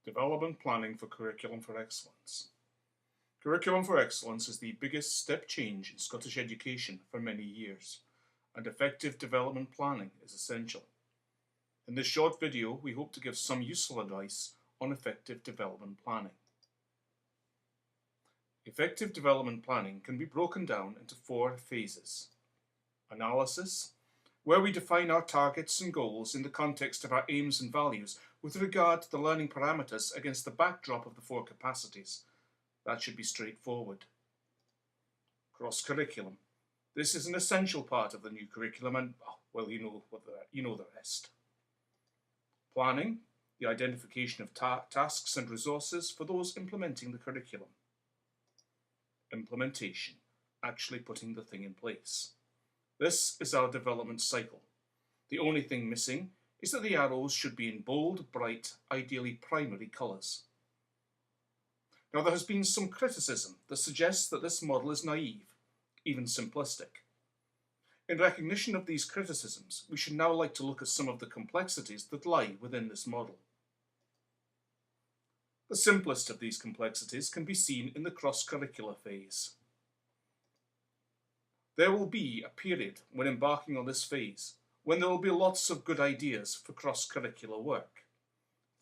Development Planning for Curriculum for Excellence. Curriculum for Excellence is the biggest step change in Scottish education for many years, and effective development planning is essential. In this short video, we hope to give some useful advice on effective development planning. Effective development planning can be broken down into 4 phases. Analysis, where we define our targets and goals in the context of our aims and values with regard to the learning parameters against the backdrop of the 4 capacities. That should be straightforward. Cross-curriculum. This is an essential part of the new curriculum and, well, you know the rest. Planning, the identification of tasks and resources for those implementing the curriculum. Implementation, actually putting the thing in place. This is our development cycle. The only thing missing is that the arrows should be in bold, bright, ideally primary colours. Now, there has been some criticism that suggests that this model is naive, even simplistic. In recognition of these criticisms, we should now like to look at some of the complexities that lie within this model. The simplest of these complexities can be seen in the cross-curricular phase. There will be a period when embarking on this phase when there will be lots of good ideas for cross-curricular work.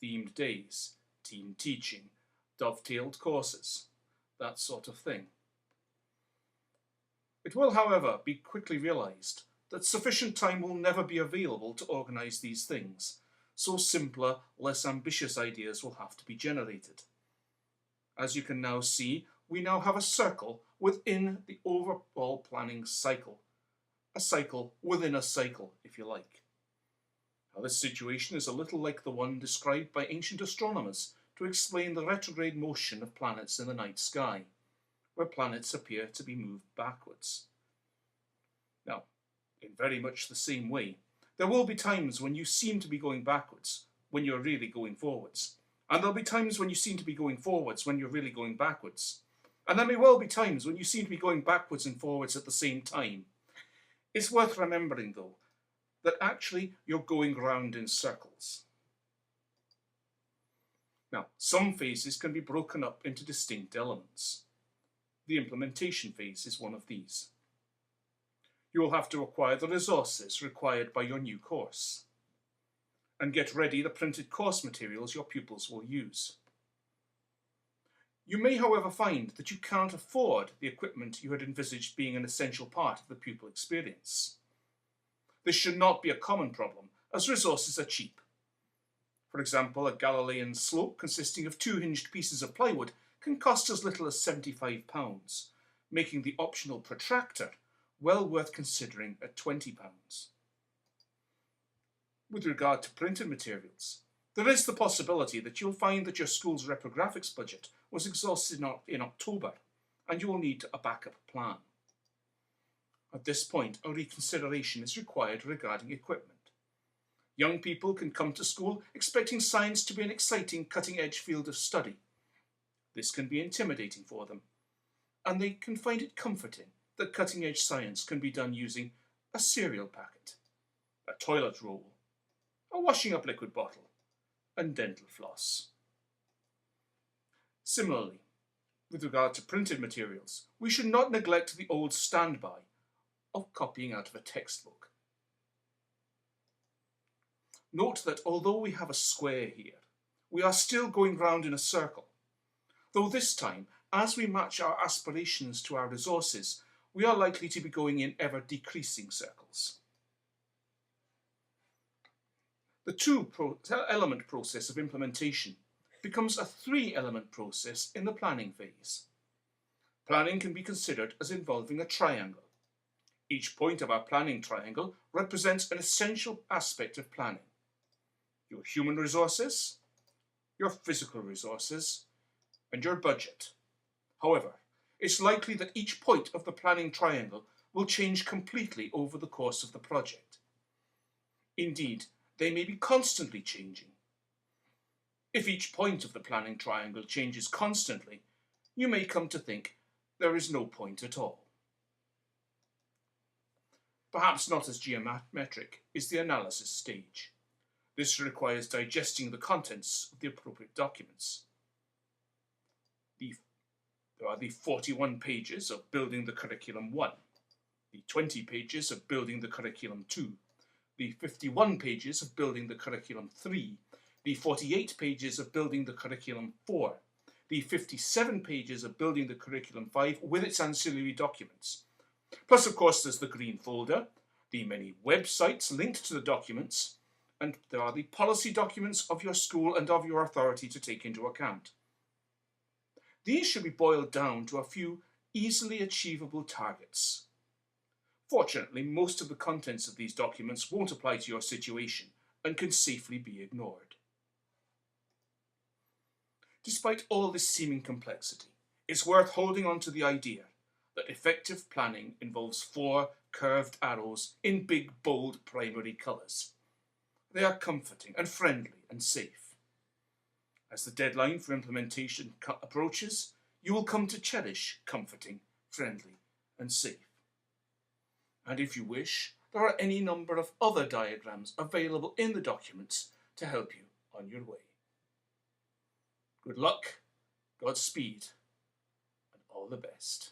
Themed days, team teaching, dovetailed courses, that sort of thing. It will, however, be quickly realised that sufficient time will never be available to organise these things, so simpler, less ambitious ideas will have to be generated. As you can now see, we now have a circle within the overall planning cycle. A cycle within a cycle, if you like. Now, this situation is a little like the one described by ancient astronomers to explain the retrograde motion of planets in the night sky, where planets appear to be moved backwards. Now, in very much the same way, there will be times when you seem to be going backwards when you're really going forwards. And there'll be times when you seem to be going forwards when you're really going backwards. And there may well be times when you seem to be going backwards and forwards at the same time. It's worth remembering, though, that actually you're going round in circles. Now, some phases can be broken up into distinct elements. The implementation phase is one of these. You will have to acquire the resources required by your new course and get ready the printed course materials your pupils will use. You may, however, find that you can't afford the equipment you had envisaged being an essential part of the pupil experience. This should not be a common problem, as resources are cheap. For example, a Galilean slope consisting of 2 hinged pieces of plywood can cost as little as £75, making the optional protractor well worth considering at £20. With regard to printed materials, there is the possibility that you'll find that your school's reprographics budget was exhausted in October, and you will need a backup plan. At this point, a reconsideration is required regarding equipment. Young people can come to school expecting science to be an exciting, cutting-edge field of study. This can be intimidating for them, and they can find it comforting that cutting-edge science can be done using a cereal packet, a toilet roll, a washing up liquid bottle, and dental floss. Similarly, with regard to printed materials, we should not neglect the old standby of copying out of a textbook. Note that although we have a square here, we are still going round in a circle, though this time, as we match our aspirations to our resources, we are likely to be going in ever-decreasing circles. The 2-element process of implementation becomes a 3-element process in the planning phase. Planning can be considered as involving a triangle. Each point of our planning triangle represents an essential aspect of planning. Your human resources, your physical resources, and your budget. However, it's likely that each point of the planning triangle will change completely over the course of the project. Indeed, they may be constantly changing. If each point of the planning triangle changes constantly, you may come to think there is no point at all. Perhaps not as geometric is the analysis stage. This requires digesting the contents of the appropriate documents. There are the 41 pages of Building the Curriculum 1, the 20 pages of Building the Curriculum 2, the 51 pages of Building the Curriculum 3, the 48 pages of Building the Curriculum 4, the 57 pages of Building the Curriculum 5 with its ancillary documents. Plus, of course, there's the green folder, the many websites linked to the documents, and there are the policy documents of your school and of your authority to take into account. These should be boiled down to a few easily achievable targets. Fortunately, most of the contents of these documents won't apply to your situation and can safely be ignored. Despite all this seeming complexity, it's worth holding on to the idea that effective planning involves 4 curved arrows in big, bold primary colours. They are comforting and friendly and safe. As the deadline for implementation approaches, you will come to cherish comforting, friendly, and safe. And if you wish, there are any number of other diagrams available in the documents to help you on your way. Good luck, Godspeed, and all the best.